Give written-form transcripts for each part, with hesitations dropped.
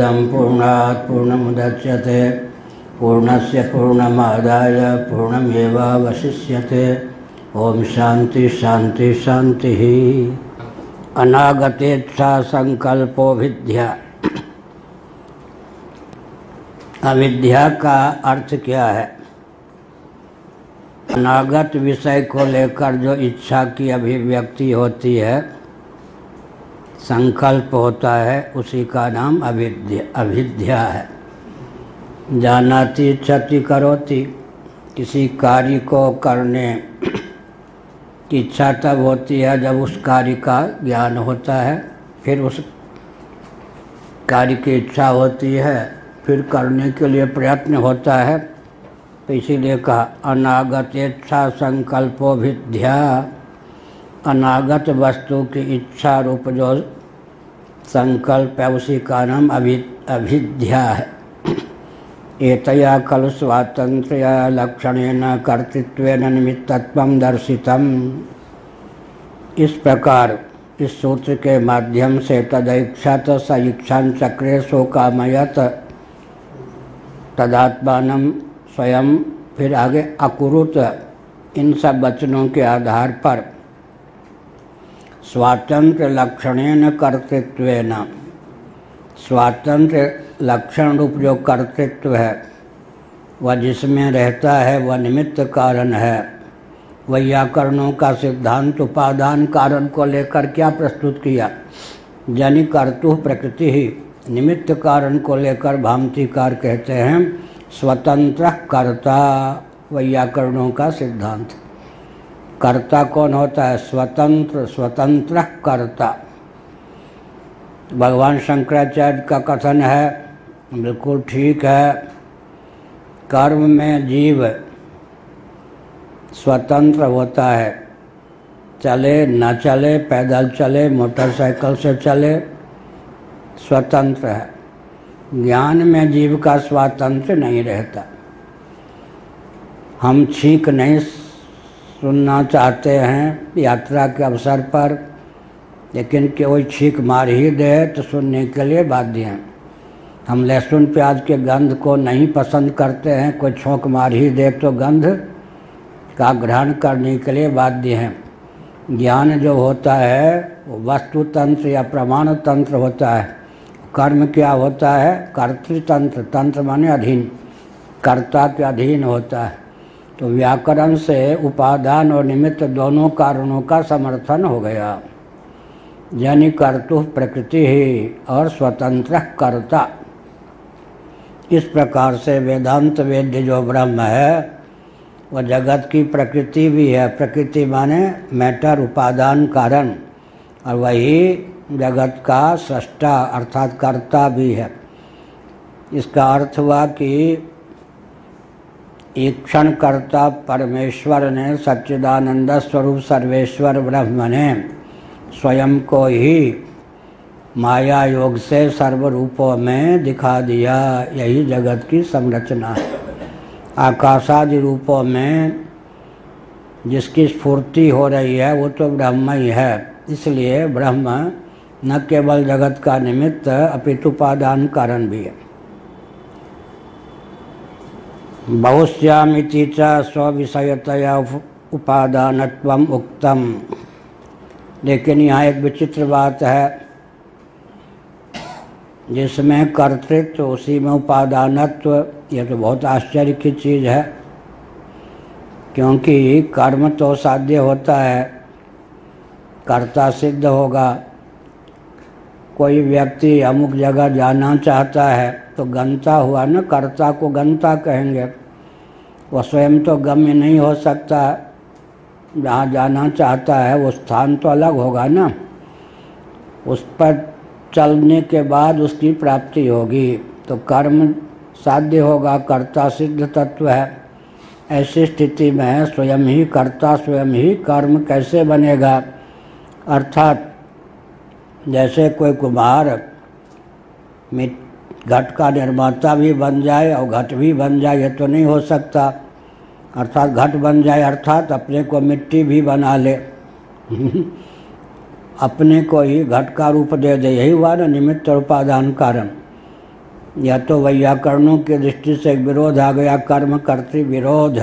पूर्णमिदं पूर्णात् पूर्णमुदच्यते पूर्णस्य पूर्णमादाय पूर्णमेवावशिष्यते। ओम शांति शांति शांति। अनागतेच्छा संकल्पो विद्या। अविद्या का अर्थ क्या है? अनागत विषय को लेकर जो इच्छा की अभिव्यक्ति होती है, संकल्प होता है, उसी का नाम अविद्या है। जानाति इच्छति करोति। किसी कार्य को करने की इच्छा तब होती है जब उस कार्य का ज्ञान होता है, फिर उस कार्य की इच्छा होती है, फिर करने के लिए प्रयत्न होता है। तो इसीलिए कहा अनागतेच्छा संकल्पो विद्या। अनागत वस्तु की इच्छा रूप जो संकल्प है, उसी का नाम अविद्या है। एतया खलु स्वातंत्र्य लक्षणेन कर्तृत्वेन निमित्तत्वं दर्शितम्। इस प्रकार इस सूत्र के माध्यम से तदैक्षत स इच्छां चक्रे शोकामयत तदात्मानं स्वयं, फिर आगे अकुरुत, इन सब वचनों के आधार पर स्वातंत्र्य लक्षणेन कर्तृत्वेन, स्वातंत्र्य लक्षण रूप जो कर्तृत्व है, वह जिसमें रहता है वह निमित्त कारण है। वैयाकरणों का सिद्धांत उपादान कारण को लेकर क्या प्रस्तुत किया? जनि कर्तु प्रकृति ही। निमित्त कारण को लेकर भामतीकार कहते हैं स्वतंत्र कर्ता। वैयाकरणों का सिद्धांत। कर्ता कौन होता है? स्वतंत्र, स्वतंत्र कर्ता। भगवान शंकराचार्य का कथन है, बिल्कुल ठीक है, कर्म में जीव स्वतंत्र होता है। चले न चले, पैदल चले, मोटरसाइकिल से चले, स्वतंत्र है। ज्ञान में जीव का स्वातंत्र्य नहीं रहता। हम छींक नहीं सुनना चाहते हैं यात्रा के अवसर पर, लेकिन कोई छींक मार ही दे तो सुनने के लिए बाध्य हैं। हम लहसुन प्याज के गंध को नहीं पसंद करते हैं, कोई छौंक मार ही दे तो गंध का ग्रहण करने के लिए बाध्य हैं। ज्ञान जो होता है वो वस्तु तंत्र या प्रमाण तंत्र होता है। कर्म क्या होता है? कर्तृतंत्र। तंत्र माने अधीन, कर्ता के अधीन होता है। तो व्याकरण से उपादान और निमित्त दोनों कारणों का समर्थन हो गया। जनि कर्तु प्रकृति ही और स्वतंत्र कर्ता। इस प्रकार से वेदांत वेद्य जो ब्रह्म है वह जगत की प्रकृति भी है। प्रकृति माने मैटर, उपादान कारण, और वही जगत का सृष्टा अर्थात कर्ता भी है। इसका अर्थ हुआ कि ईक्षण कर्ता परमेश्वर ने, सच्चिदानंद स्वरूप सर्वेश्वर ब्रह्म ने स्वयं को ही माया योग से सर्व रूपों में दिखा दिया। यही जगत की संरचना है। आकाशादि रूपों में जिसकी स्फूर्ति हो रही है वो तो ब्रह्म ही है। इसलिए ब्रह्म न केवल जगत का निमित्त अपितु उपादान कारण भी है। बहुश्यामिति च स्वविषयतया उपादानत्वम उक्तम। लेकिन यहाँ एक विचित्र बात है, जिसमें कर्तृत्व उसी में उपादानत्व। यह तो बहुत आश्चर्य की चीज़ है, क्योंकि कर्म तो साध्य होता है, कर्ता सिद्ध होगा। कोई व्यक्ति अमुक जगह जाना चाहता है तो गंता हुआ ना, कर्ता को गंता कहेंगे। वह स्वयं तो गम्य नहीं हो सकता। जहाँ जाना चाहता है वो स्थान तो अलग होगा ना, उस पर चलने के बाद उसकी प्राप्ति होगी। तो कर्म साध्य होगा, कर्ता सिद्ध तत्व है। ऐसी स्थिति में स्वयं ही कर्ता, स्वयं ही कर्म कैसे बनेगा? अर्थात जैसे कोई कुम्हार घट का निर्माता भी बन जाए और घट भी बन जाए, ये तो नहीं हो सकता। अर्थात घट बन जाए अर्थात अपने को मिट्टी भी बना ले अपने को ही घट का रूप दे दे। यही हुआ ना निमित्त और उपादान कारण। या तो वैयाकरणों की दृष्टि से एक विरोध आ गया, कर्म कर्तृ विरोध।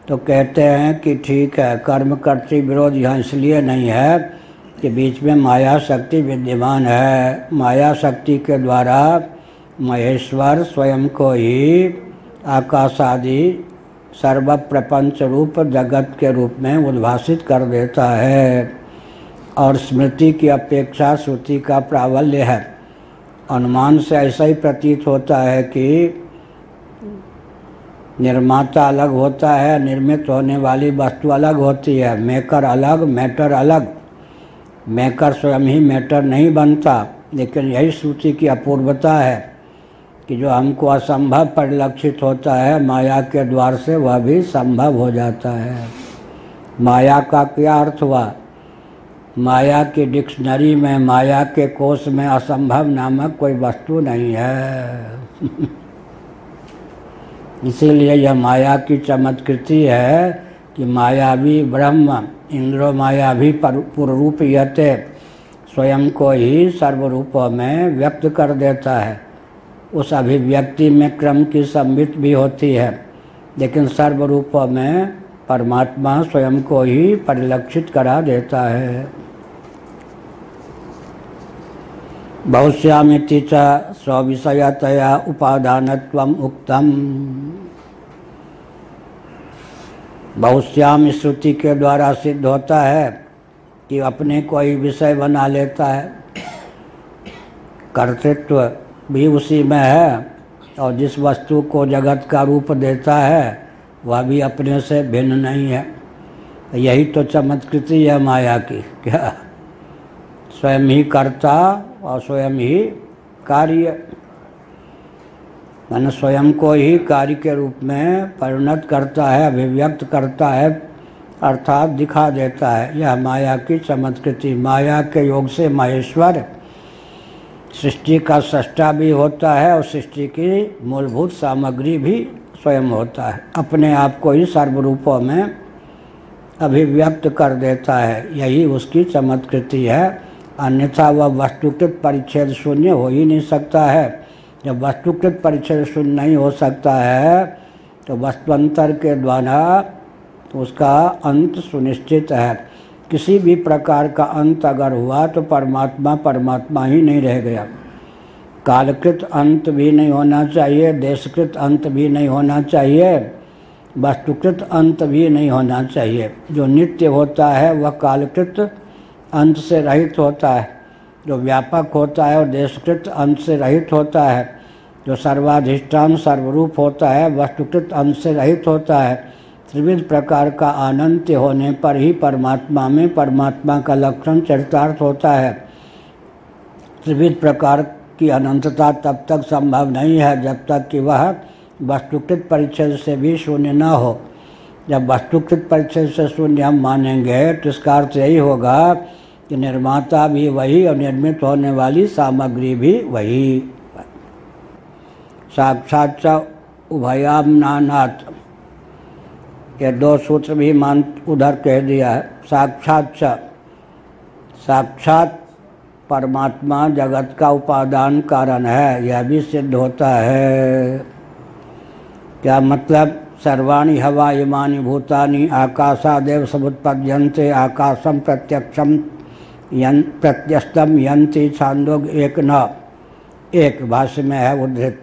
तो कहते हैं कि ठीक है, कर्म कर्तृ विरोध यहाँ इसलिए नहीं है कि बीच में माया शक्ति विद्यमान है। माया शक्ति के द्वारा महेश्वर स्वयं को ही आकाश आदि सर्व प्रपंच रूप जगत के रूप में उद्भासित कर देता है। और स्मृति की अपेक्षा श्रुति का प्राबल्य है। अनुमान से ऐसा ही प्रतीत होता है कि निर्माता अलग होता है, निर्मित होने वाली वस्तु अलग होती है। मेकर अलग, मैटर अलग। मेकर स्वयं ही मैटर नहीं बनता, लेकिन यही श्रुति की अपूर्वता है कि जो हमको असंभव परिलक्षित होता है, माया के द्वार से वह भी संभव हो जाता है। माया का क्या अर्थ हुआ? माया की डिक्शनरी में, माया के कोश में असंभव नामक कोई वस्तु नहीं है। इसीलिए यह माया की चमत्कृति है कि मायावी ब्रह्म इंद्रो मायावी पुररूप यते स्वयं को ही सर्वरूपों में व्यक्त कर देता है। उस अभिव्यक्ति में क्रम की संबित भी होती है, लेकिन सर्वरूपों में परमात्मा स्वयं को ही परिलक्षित करा देता है। बहुश्यामिति च स्वविषयतया उपादानत्वम उक्तम। बहुश्याम श्रुति के द्वारा सिद्ध होता है कि अपने को ही विषय बना लेता है। कर्तृत्व भी उसी में है, और जिस वस्तु को जगत का रूप देता है वह भी अपने से भिन्न नहीं है। यही तो चमत्कृति है माया की। क्या? स्वयं ही कर्ता और स्वयं ही कार्य, मन स्वयं को ही कार्य के रूप में परिणत करता है, अभिव्यक्त करता है, अर्थात दिखा देता है। यह माया की चमत्कृति। माया के योग से महेश्वर सृष्टि का सृष्टा भी होता है और सृष्टि की मूलभूत सामग्री भी स्वयं होता है। अपने आप को ही सर्वरूपों में अभिव्यक्त कर देता है। यही उसकी चमत्कृति है। अन्यथा वह वस्तुकृत परिच्छेद शून्य हो ही नहीं सकता है। जब वस्तुकृत परिच्छेद शून्य नहीं हो सकता है तो वस्तुअंतर के द्वारा उसका अंत सुनिश्चित है। किसी भी प्रकार का अंत अगर हुआ तो परमात्मा परमात्मा ही नहीं रह गया। कालकृत अंत भी नहीं होना चाहिए, देशकृत अंत भी नहीं होना चाहिए, वस्तुकृत अंत भी नहीं होना चाहिए। जो नित्य होता है वह कालकृत अंत से रहित होता है, जो व्यापक होता है और देशकृत अंत से रहित होता है, जो सर्वाधिष्ठान सर्वरूप होता है वस्तुकृत अंत से रहित होता है। त्रिविध प्रकार का अनंत होने पर ही परमात्मा में परमात्मा का लक्षण चरितार्थ होता है। त्रिविध प्रकार की अनंतता तब तक संभव नहीं है जब तक कि वह वस्तुकृत परिच्छेद से भी शून्य न हो। जब वस्तुकृत परिच्छेद से शून्य हम मानेंगे तो इसका अर्थ यही होगा कि निर्माता भी वही और निर्मित होने वाली सामग्री भी वही। साक्षात उभयाम नानात, ये दो सूत्र भी मान उधर कह दिया है। साक्षात परमात्मा जगत का उपादान कारण है, यह भी सिद्ध होता है। क्या मतलब? सर्वाणि हवा इमानि भूतानि आकाशादेव समुत्पद्यन्ते आकाशम प्रत्यक्षम प्रत्यस्तम यन्ति छांदोग्य 1:9 एक भाष्य में है उद्धृत।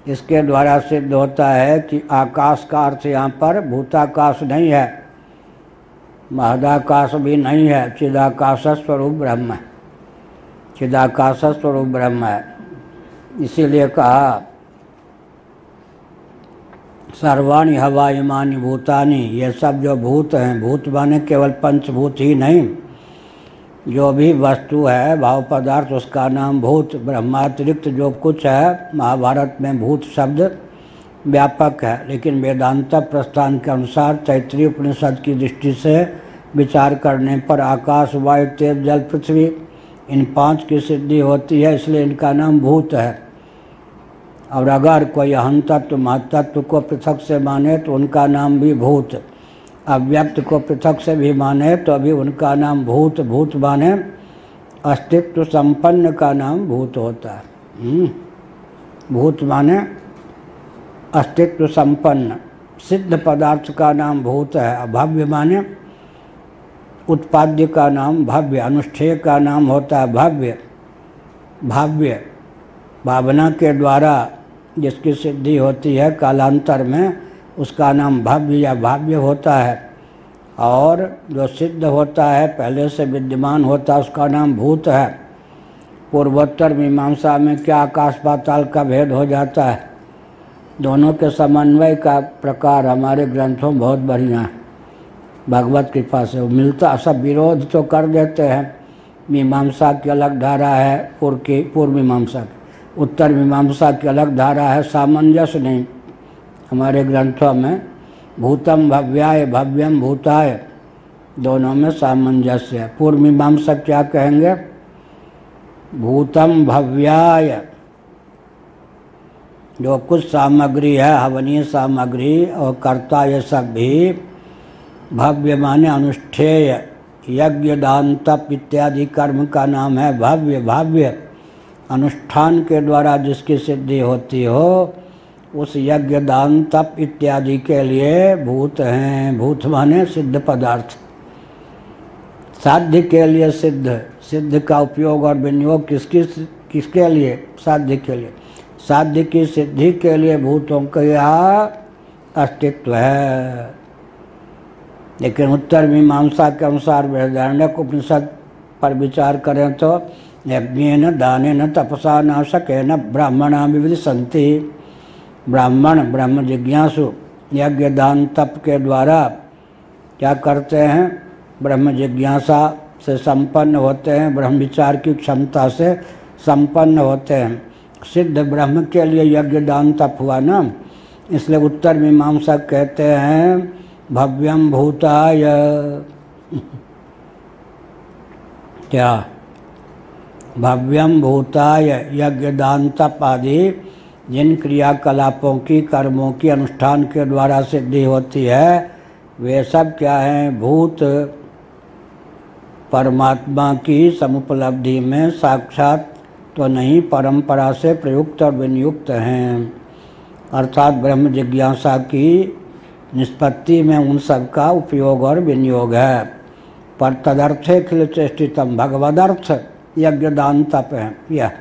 इसके द्वारा सिद्ध होता है कि आकाश का अर्थ यहाँ पर भूताकाश नहीं है, महदाकाश भी नहीं है, चिदाकाश स्वरूप ब्रह्म है। चिदाकाश स्वरूप ब्रह्म है। इसीलिए कहा सर्वाणि हवा इमानि भूतानि, ये सब जो भूत हैं, भूत माने केवल पंचभूत ही नहीं, जो भी वस्तु है भाव पदार्थ उसका नाम भूत। ब्रह्मातिरिक्त जो कुछ है, महाभारत में भूत शब्द व्यापक है, लेकिन वेदांत प्रस्थान के अनुसार तैत्तिरीय उपनिषद की दृष्टि से विचार करने पर आकाश वायु तेज जल पृथ्वी इन 5 की सिद्धि होती है, इसलिए इनका नाम भूत है। और अगर कोई अहं तत्व महत्त्व को पृथक से माने तो उनका नाम भी भूत, अव्यक्त को पृथक से भी माने तो अभी उनका नाम भूत। भूत माने अस्तित्व संपन्न का नाम भूत होता है। भूत माने अस्तित्व संपन्न, सिद्ध पदार्थ का नाम भूत है। भव्य माने उत्पाद्य का नाम भव्य, अनुष्ठेय का नाम होता है भव्य। भाव्य भावना के द्वारा जिसकी सिद्धि होती है कालांतर में, उसका नाम भव्य या भाव्य होता है। और जो सिद्ध होता है, पहले से विद्यमान होता है, उसका नाम भूत है। पूर्वोत्तर मीमांसा में क्या आकाश पाताल का भेद हो जाता है। दोनों के समन्वय का प्रकार हमारे ग्रंथों में बहुत बढ़िया है, भगवत कृपा से वो मिलता। सब विरोध तो कर देते हैं, मीमांसा की अलग धारा है, पूर्व मीमांसा की, उत्तर मीमांसा की अलग धारा है, सामंजस्य नहीं हमारे ग्रंथों में। भूतम भव्याय, भव्यम भूताय, दोनों में सामंजस्य है। पूर्व मीमांसा क्या कहेंगे? भूतम भव्याय, जो कुछ सामग्री है, हवनीय सामग्री और कर्ता, ये सब भी भव्य माने अनुष्ठेय, यज्ञ दान तप इत्यादि कर्म का नाम है भव्य। भाव्य अनुष्ठान के द्वारा जिसकी सिद्धि होती हो, उस यज्ञ दान तप इत्यादि के लिए भूत हैं। भूत माने सिद्ध पदार्थ। साध्य के लिए सिद्ध, सिद्ध का उपयोग और विनियोग किसके लिए? साध्य के लिए। साध्य की सिद्धि के लिए भूतों का यहाँ अस्तित्व है। लेकिन उत्तर मीमांसा के अनुसार बृहदारण्यक उपनिषद पर विचार करें तो यज्ञेन दानेन तपसा नाशकेन ब्राह्मणा विविधसन्ति। ब्राह्मण ब्रह्म जिज्ञासु यज्ञ दान तप के द्वारा क्या करते हैं? ब्रह्म जिज्ञासा से संपन्न होते हैं, ब्रह्म विचार की क्षमता से संपन्न होते हैं। सिद्ध ब्रह्म के लिए यज्ञ दान तप हुआ ना, इसलिए उत्तर मीमांसा कहते हैं भव्यम भूताय। क्या? भव्यम भूताय, यज्ञ दान तप आदि जिन क्रियाकलापों की, कर्मों की अनुष्ठान के द्वारा सिद्धि होती है, वे सब क्या हैं? भूत। परमात्मा की समुपलब्धि में साक्षात तो नहीं, परंपरा से प्रयुक्त और विनियुक्त हैं। अर्थात ब्रह्म जिज्ञासा की निष्पत्ति में उन सब का उपयोग और विनियोग है। पर तदर्थे खिल चेष्टितम, भगवदर्थ यज्ञ दान तप है। यह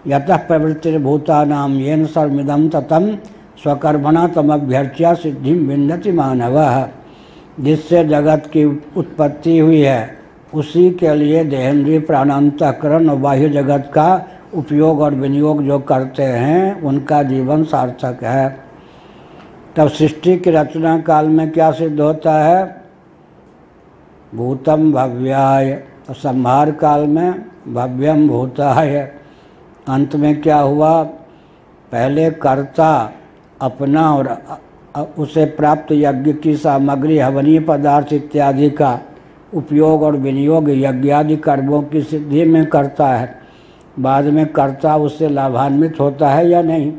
यतः प्रवृत्तिर्भूतानां येन सर्वमिदं ततं स्वकर्मणा तमभ्यर्च्या सिद्धिं विन्दति मानवः। जिससे जगत की उत्पत्ति हुई है, उसी के लिए देहेंद्रिय प्राणांतःकरण और बाह्य जगत का उपयोग और विनियोग जो करते हैं, उनका जीवन सार्थक है। तब सृष्टि की रचना काल में क्या सिद्ध होता है? भूतम भव्याय। और संहार काल में भव्यम भूताय। अंत में क्या हुआ? पहले कर्ता अपना और उसे प्राप्त यज्ञ की सामग्री, हवनीय पदार्थ इत्यादि का उपयोग और विनियोग यज्ञादि कर्मों की सिद्धि में करता है। बाद में कर्ता उससे लाभान्वित होता है या नहीं?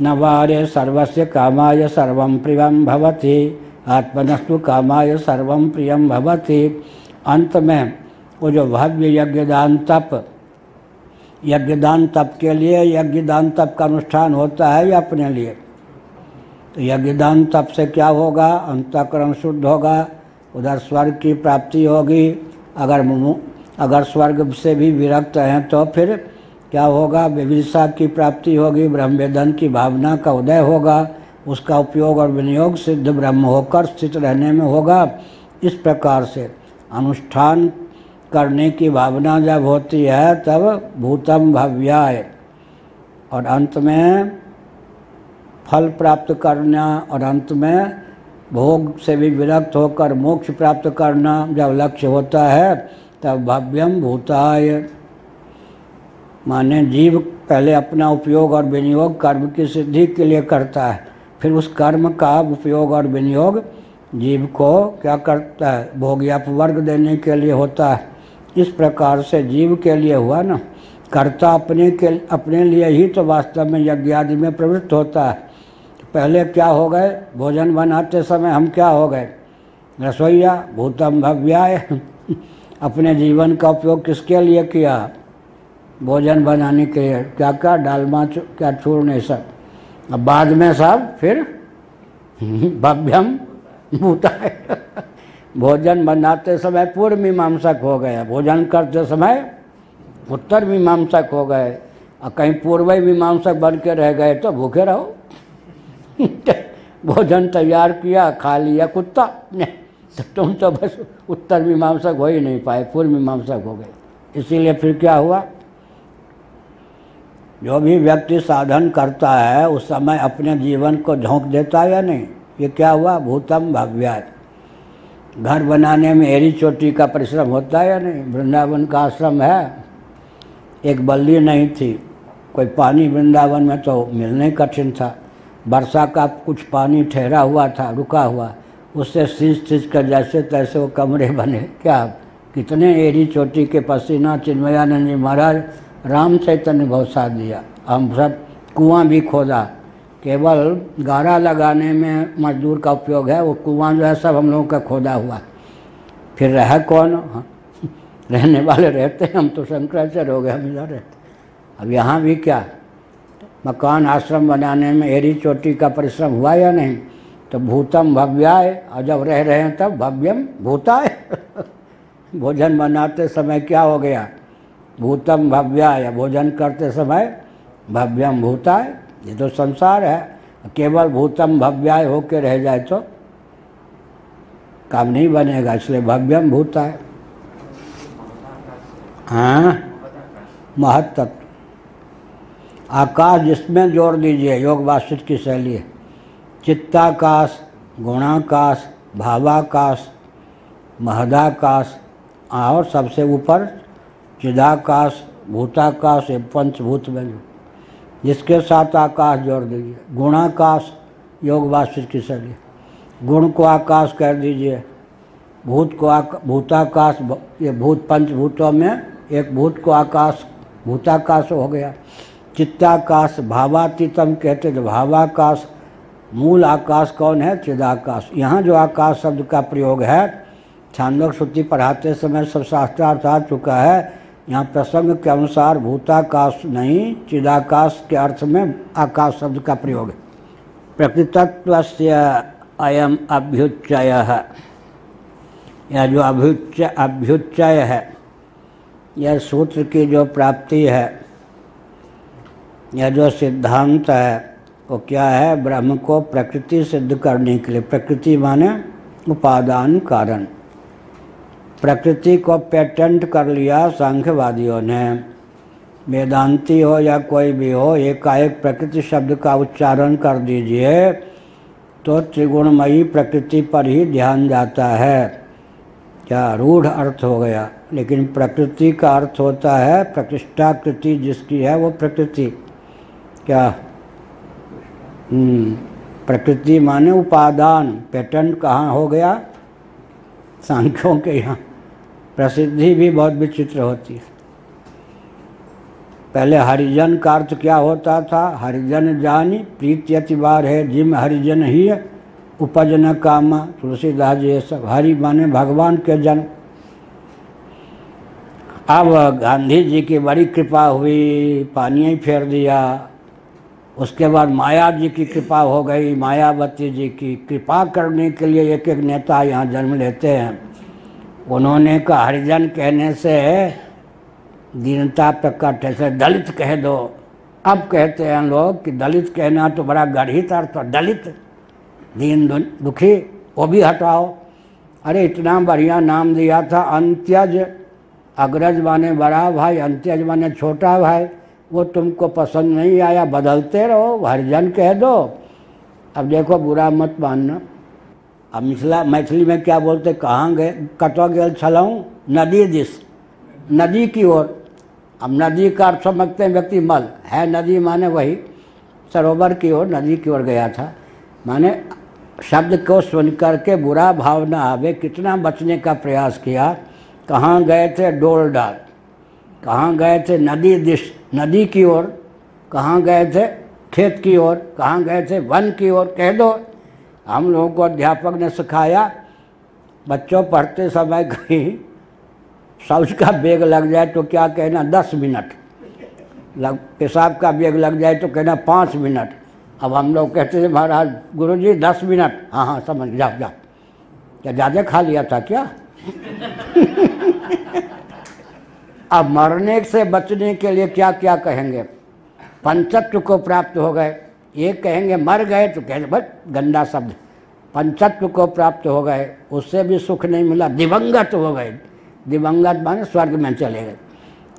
न वारे सर्वस्य कामाय सर्वं प्रियं भवति, आत्मनस्तु कामाय सर्वं प्रियं भवति। अंत में वो जो भव्य यज्ञदान तप, यज्ञदान तप के लिए यज्ञदान तप का अनुष्ठान होता है या अपने लिए? तो यज्ञदान तप से क्या होगा? अंतःकरण शुद्ध होगा, उधर स्वर्ग की प्राप्ति होगी। अगर स्वर्ग से भी विरक्त हैं तो फिर क्या होगा? विविधता की प्राप्ति होगी, ब्रह्मवेदन की भावना का उदय होगा, उसका उपयोग और विनियोग सिद्ध ब्रह्म होकर स्थित रहने में होगा। इस प्रकार से अनुष्ठान करने की भावना जब होती है, तब भूतम भव्याय। और अंत में फल प्राप्त करना, और अंत में भोग से भी विरक्त होकर मोक्ष प्राप्त करना जब लक्ष्य होता है, तब भव्यम भूताय। माने जीव पहले अपना उपयोग और विनियोग कर्म की सिद्धि के लिए करता है, फिर उस कर्म का उपयोग और विनियोग जीव को क्या करता है? भोग या वर्ग देने के लिए होता है। इस प्रकार से जीव के लिए हुआ ना। कर्ता अपने लिए ही तो वास्तव में यज्ञ आदि में प्रवृत्त होता है। पहले क्या हो गए? भोजन बनाते समय हम क्या हो गए? रसोईया। भूतम भव्याय। अपने जीवन का उपयोग किसके लिए किया? भोजन बनाने के लिए क्या क्या डालमा क्या चूर्ण सब। अब बाद में सब फिर भव्यम भूताय भोजन बनाते समय पूर्व मीमांसक हो गए, भोजन करते समय उत्तर मीमांसक हो गए, और कहीं पूर्व मीमांसक बन के रह गए तो भूखे रहो भोजन तैयार किया, खा लिया कुत्ता, तो तुम तो बस उत्तर मीमांसक हो ही नहीं पाए, पूर्व मीमांसक हो गए। इसीलिए फिर क्या हुआ, जो भी व्यक्ति साधन करता है उस समय अपने जीवन को झोंक देता है या नहीं। ये क्या हुआ, भूतम भव्याय। घर बनाने में एड़ी चोटी का परिश्रम होता है या नहीं। वृंदावन का आश्रम है, एक बल्ली नहीं थी, कोई पानी वृंदावन में तो मिलने कठिन था। वर्षा का कुछ पानी ठहरा हुआ था, रुका हुआ, उससे सींच कर जैसे तैसे वो कमरे बने। क्या कितने एड़ी चोटी के पसीना चिन्मयानंद जी महाराज राम चैतन्य बहुत साथ दिया। हम सब कुआं भी खोदा, केवल गारा लगाने में मजदूर का उपयोग है, वो कुआं जो है सब हम लोगों का खोदा हुआ। फिर रह कौन, रहने वाले रहते हैं, हम तो शंकराचार्य हो गए, हम इधर रहते। अब यहाँ भी क्या, मकान आश्रम बनाने में एड़ी चोटी का परिश्रम हुआ या नहीं। तो भूतम भव्याय, और जब रह रहे हैं तब भव्यम भूताय भोजन बनाते समय क्या हो गया, भूतम भव्याय, भोजन करते समय भव्यम भूताय। ये तो संसार है, केवल भूतम भव्याय होके रह जाए तो काम नहीं बनेगा, इसलिए भव्यम भूताय। हाँ, महत्तत्व आकाश, जिसमें जोड़ दीजिए, योग वासिष्ठ की शैली है। चित्ताकाश, गुणाकाश, भावाकाश, महदाकाश, और सबसे ऊपर चिदाकाश, भूताकाश, ये पंचभूत में जिसके साथ आकाश जोड़ दीजिए। गुणाकाश योग वासिष्ठ की शैली, गुण को आकाश कह दीजिए, भूत को भूताकाश, ये भूत पंचभूतों में एक भूत को आकाश भूताकाश हो गया। चित्ताकाश भावातीतम कहते थे, भावाकाश, मूल आकाश कौन है, चिदाकाश। यहाँ जो आकाश शब्द का प्रयोग है, छांदोग्य श्रुति पढ़ाते समय सब शास्त्रार्थ आ चुका है। यहाँ प्रसंग के अनुसार भूताकाश नहीं, चिदाकाश के अर्थ में आकाश शब्द का प्रयोग है। प्रकृतत्वस्य अयम अभ्युच्चय है, यह जो अभ्युच्चय है, यह सूत्र की जो प्राप्ति है, यह जो सिद्धांत है, वो क्या है, ब्रह्म को प्रकृति सिद्ध करने के लिए। प्रकृति माने उपादान कारण। प्रकृति को पेटेंट कर लिया सांख्यवादियों ने। वेदांती हो या कोई भी हो, एकाएक प्रकृति शब्द का उच्चारण कर दीजिए तो त्रिगुणमयी प्रकृति पर ही ध्यान जाता है। क्या रूढ़ अर्थ हो गया, लेकिन प्रकृति का अर्थ होता है प्रतिष्ठाकृति, जिसकी है वो प्रकृति। क्या प्रकृति माने उपादान। पेटेंट कहाँ हो गया, सांख्यों के यहाँ। प्रसिद्धि भी बहुत विचित्र होती है। पहले हरिजन का अर्थ क्या होता था, हरिजन जानी प्रीति अतिवार है, जिम हरिजन ही उपजन कामा। तुलसीदास जी ये सब, हरि माने भगवान के जन। अब गांधी जी की बड़ी कृपा हुई, पानी ही फेर दिया। उसके बाद माया जी की कृपा हो गई, मायावती जी की कृपा करने के लिए एक एक नेता यहाँ जन्म लेते हैं। उन्होंने कहा हरिजन कहने से दीनता प्रकट है, दलित कह दो। अब कहते हैं लोग कि दलित कहना तो बड़ा गढ़ित अर्थ, दलित दीन दुखी, वो भी हटाओ। अरे इतना बढ़िया नाम दिया था, अंत्यज। अग्रज माने बड़ा भाई, अंत्यज माने छोटा भाई। वो तुमको पसंद नहीं आया, बदलते रहो, हरिजन कह दो। अब देखो बुरा मत मानना। अब मैथिली में क्या बोलते, कहाँ गए कटो गेल छलाऊँ, नदी दिस, नदी की ओर। अब नदी का अर्थ समझते हैं व्यक्ति मल है, नदी माने वही सरोवर की ओर, नदी की ओर गया था। माने शब्द को सुन करके बुरा भाव न आवे, कितना बचने का प्रयास किया। कहाँ गए थे, डोल डाल। कहाँ गए थे, नदी दिश, नदी की ओर। कहाँ गए थे, खेत की ओर। कहाँ गए थे, वन की ओर। कह दो। हम लोगों को अध्यापक ने सिखाया, बच्चों पढ़ते समय कहीं शौच का बेग लग जाए तो क्या कहना, 10 मिनट। पेशाब का वेग लग जाए तो कहना 5 मिनट। अब हम लोग कहते थे महाराज गुरुजी 10 मिनट। हाँ हाँ समझ, जाओ जाओ। क्या ज़्यादा खा लिया था क्या? अब मरने से बचने के लिए क्या क्या कहेंगे? पंचत्व को प्राप्त हो गए। एक कहेंगे मर गए तो कहेंगे बस गंदा शब्द। पंचत्व को प्राप्त हो गए, उससे भी सुख नहीं मिला, दिवंगत हो गए। दिवंगत माने स्वर्ग में चले गए।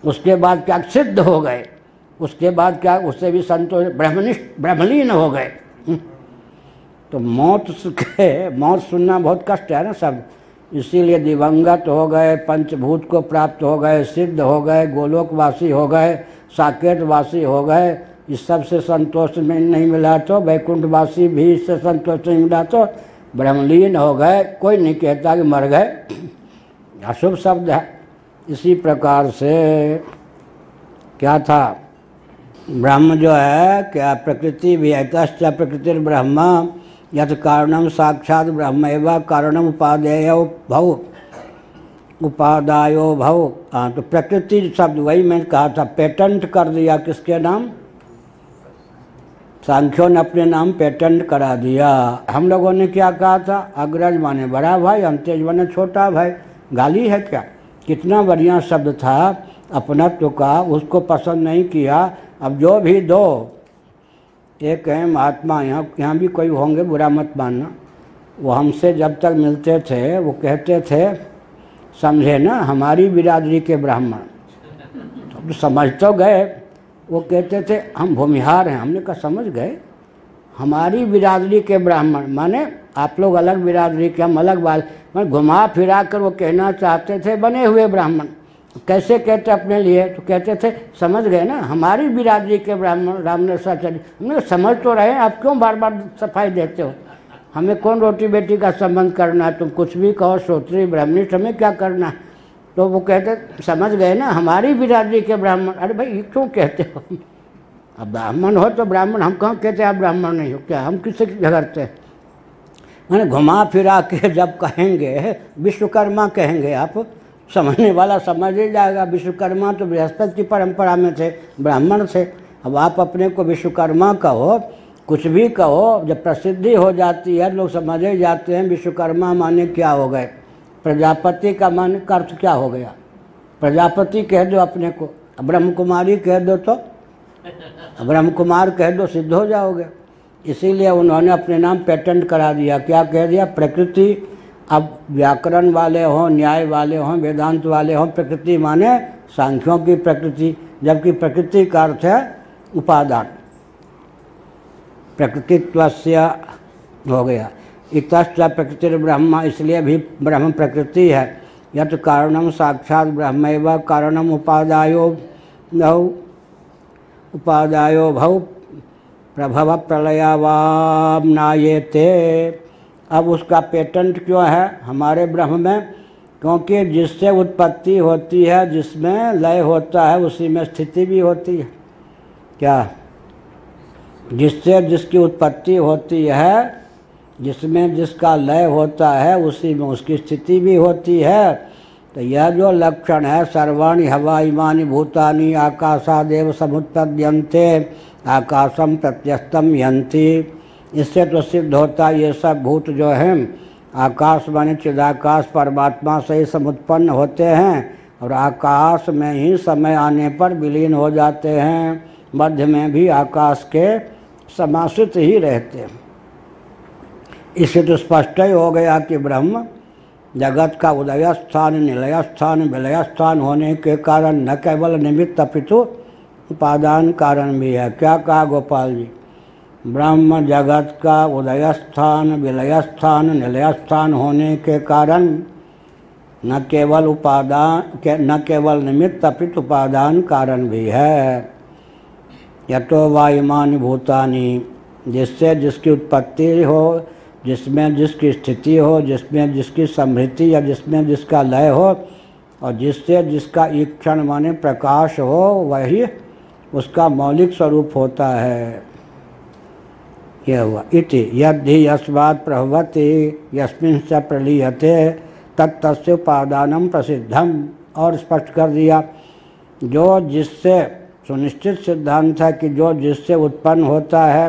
उसके बाद क्या? सिद्ध हो गए। उसके बाद क्या? उससे भी संतोष, ब्रह्मनिष्ठ, ब्रह्मलीन हो गए। तो मौत सुनना बहुत कष्ट है ना सब। इसीलिए दिवंगत हो गए, पंचभूत को प्राप्त हो गए, सिद्ध हो गए, गोलोकवासी हो गए, साकेतवासी हो गए। इस सब से संतोष में नहीं मिला तो वैकुंठवासी भी इससे संतोष नहीं मिला तो ब्रह्मलीन हो गए। कोई नहीं कहता कि मर गए, अशुभ शब्द है। इसी प्रकार से क्या था? ब्रह्म जो है क्या? प्रकृति भी है। तश्च प्रकृतिर ब्रह्म यत् कारणम साक्षात ब्रह्म एवं कारणम उपादेयो भव, उपादायो भव। हाँ, तो प्रकृति शब्द वही मैं कहा था, पेटेंट कर दिया किसके नाम? सांख्यों ने अपने नाम पेटेंट करा दिया। हम लोगों ने क्या कहा था? अग्रज माने बड़ा भाई, अंत्यज माने छोटा भाई। गाली है क्या? कितना बढ़िया शब्द था अपनत्व का, उसको पसंद नहीं किया। अब जो भी दो, एक है महात्मा, यहाँ भी कोई होंगे, बुरा मत मानना। वो हमसे जब तक मिलते थे वो कहते थे, समझे ना, हमारी बिरादरी के ब्राह्मण। तो समझ तो गए। वो कहते थे हम भूमिहार हैं। हमने कहा समझ गए, हमारी बिरादरी के ब्राह्मण माने आप लोग अलग बिरादरी के, हम अलग बात। मैं घुमा फिरा कर वो कहना चाहते थे बने हुए ब्राह्मण। कैसे कहते अपने लिए? तो कहते थे समझ गए ना, हमारी बिरादरी के ब्राह्मण रामनरसाचार्य। हमने समझ तो रहे, आप क्यों बार बार सफाई देते हो? हमें कौन रोटी बेटी का संबंध करना है? तुम कुछ भी कहो, श्रोत्री ब्राह्मणिष्ठ, हमें क्या करना है? तो वो कहते समझ गए ना, हमारी बिरादरी के ब्राह्मण। अरे भाई ये क्यों कहते हो? अब ब्राह्मण हो तो ब्राह्मण, हम कहाँ कहते आप ब्राह्मण नहीं हो क्या? हम किससे झगड़ते हैं? मैंने घुमा फिरा के जब कहेंगे विश्वकर्मा कहेंगे, आप समझने वाला समझ ही जाएगा। विश्वकर्मा तो बृहस्पति की परंपरा में थे, ब्राह्मण थे। अब आप अपने को विश्वकर्मा कहो, कुछ भी कहो, जब प्रसिद्धि हो जाती है लोग समझ ही जाते हैं विश्वकर्मा माने क्या हो गए। प्रजापति का मान का अर्थ क्या हो गया? प्रजापति कह दो अपने को, ब्रह्म कुमारी कह दो तो ब्रह्म कुमार कह दो, सिद्ध हो जाओगे। इसीलिए उन्होंने अपने नाम पेटेंट करा दिया। क्या कह दिया? प्रकृति। अब व्याकरण वाले हों, न्याय वाले हों, वेदांत वाले हों, प्रकृति माने सांख्यों की प्रकृति, जबकि प्रकृति का अर्थ है उपादान। प्रकृतित्वस्य हो गया। इतश्च प्रकृतिर ब्रह्म, इसलिए भी ब्रह्म प्रकृति है। यत् कारणम साक्षात ब्रह्मैव कारणम उपादायो भव प्रभव प्रलयावामनायेते। अब उसका पेटेंट क्यों है हमारे ब्रह्म में? क्योंकि जिससे उत्पत्ति होती है, जिसमें लय होता है, उसी में स्थिति भी होती है। क्या? जिससे जिसकी उत्पत्ति होती है, जिसमें जिसका लय होता है, उसी में उसकी स्थिति भी होती है। तो यह जो लक्षण है, सर्वाणि हवा इमानि भूतानि आकाशादेव समुत्पद्यन्ते आकाशम प्रत्यस्तम यन्ति। इससे तो सिद्ध होता ये सब भूत जो हैं आकाश माने चिदाकाश परमात्मा से ही समुत्पन्न होते हैं, और आकाश में ही समय आने पर विलीन हो जाते हैं। मध्य में भी आकाश के समाश्रित ही रहते हैं। इससे तो स्पष्ट ही हो गया कि ब्रह्म जगत का उदय स्थान, निलय स्थान, विलय स्थान होने के कारण न केवल निमित्त अपितु उपादान कारण भी है। क्या कहा गोपाल जी? ब्रह्म जगत का उदय स्थान, विलय स्थान, निलय स्थान होने के कारण न केवल निमित्त अपितु उपादान कारण भी है। यतो वा इमानि भूतानि, जिससे जिसकी उत्पत्ति हो, जिसमें जिसकी स्थिति हो, जिसमें जिसकी समृद्धि या जिसमें जिसका लय हो, और जिससे जिसका ईक्षण माने प्रकाश हो, वही उसका मौलिक स्वरूप होता है। यह हुआ। इति यद्धि यस्मात् प्रभवति यस्मिन् च प्रलीयते तत्तस्य उपादानं प्रसिद्धम। और स्पष्ट कर दिया, जो जिससे सुनिश्चित सिद्धांत है कि जो जिससे उत्पन्न होता है,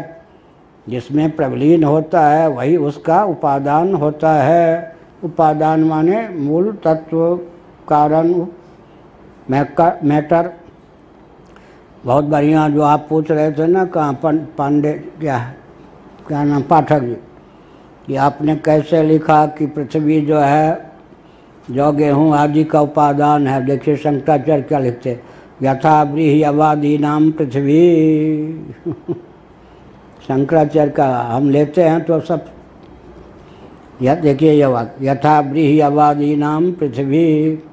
जिसमें प्रविलीन होता है, वही उसका उपादान होता है। उपादान माने मूल तत्व, कारण, मैटर। बहुत बढ़िया जो आप पूछ रहे थे ना, कहाँ पांडे क्या नाम, पाठक जी, कि आपने कैसे लिखा कि पृथ्वी जो है, जो गेहूँ आदि का उपादान है। देखिए शंकराचार्य क्या लिखते, यथा व्रीहि अवादी नाम पृथ्वी। शंकराचार्य का हम लेते हैं तो सब, यह देखिए ये वाक्य, यथा व्रीहि अवादी नाम पृथ्वी।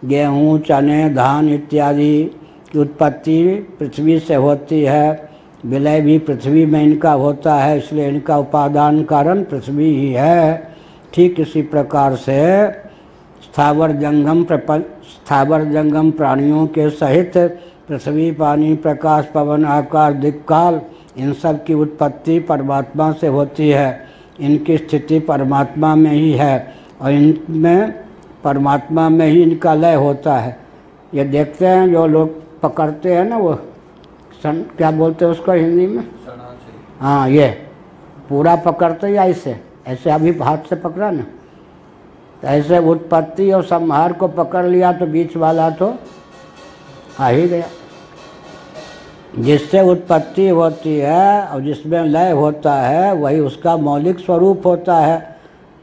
गेहूँ, चने, धान इत्यादि की उत्पत्ति पृथ्वी से होती है, विलय भी पृथ्वी में इनका होता है, इसलिए इनका उपादान कारण पृथ्वी ही है। ठीक इसी प्रकार से स्थावर जंगम प्राणियों के सहित पृथ्वी, पानी, प्रकाश, पवन, आकाश, दिक्काल, इन सब की उत्पत्ति परमात्मा से होती है। इनकी स्थिति परमात्मा में ही है और इनमें परमात्मा में ही इनका लय होता है। ये देखते हैं जो लोग पकड़ते हैं ना, वो क्या बोलते हैं उसको हिंदी में, हाँ, ये पूरा पकड़ते या ऐसे अभी हाथ से पकड़ा ना, तो ऐसे उत्पत्ति और संहार को पकड़ लिया तो बीच वाला तो आ ही गया। जिससे उत्पत्ति होती है और जिसमें लय होता है, वही उसका मौलिक स्वरूप होता है,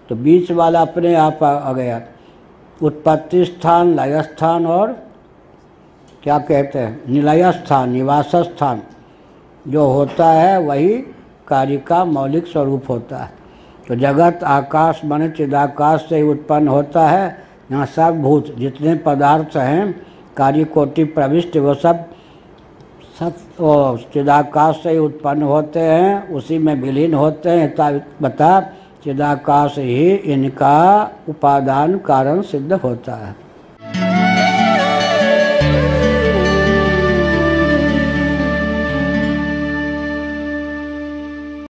तो बीच वाला अपने आप आ गया। उत्पत्ति स्थान, लय स्थान और क्या कहते हैं, निलय स्थान, निवास स्थान जो होता है, वही कार्य का मौलिक स्वरूप होता है। तो जगत आकाश माने चिदाकाश से उत्पन्न होता है। यहाँ सब भूत जितने पदार्थ हैं कार्य कोटि प्रविष्ट, वो सब चिदाकाश से उत्पन्न होते हैं, उसी में विलीन होते हैं। बता चिदाकाश ही इनका उपादान कारण सिद्ध होता है।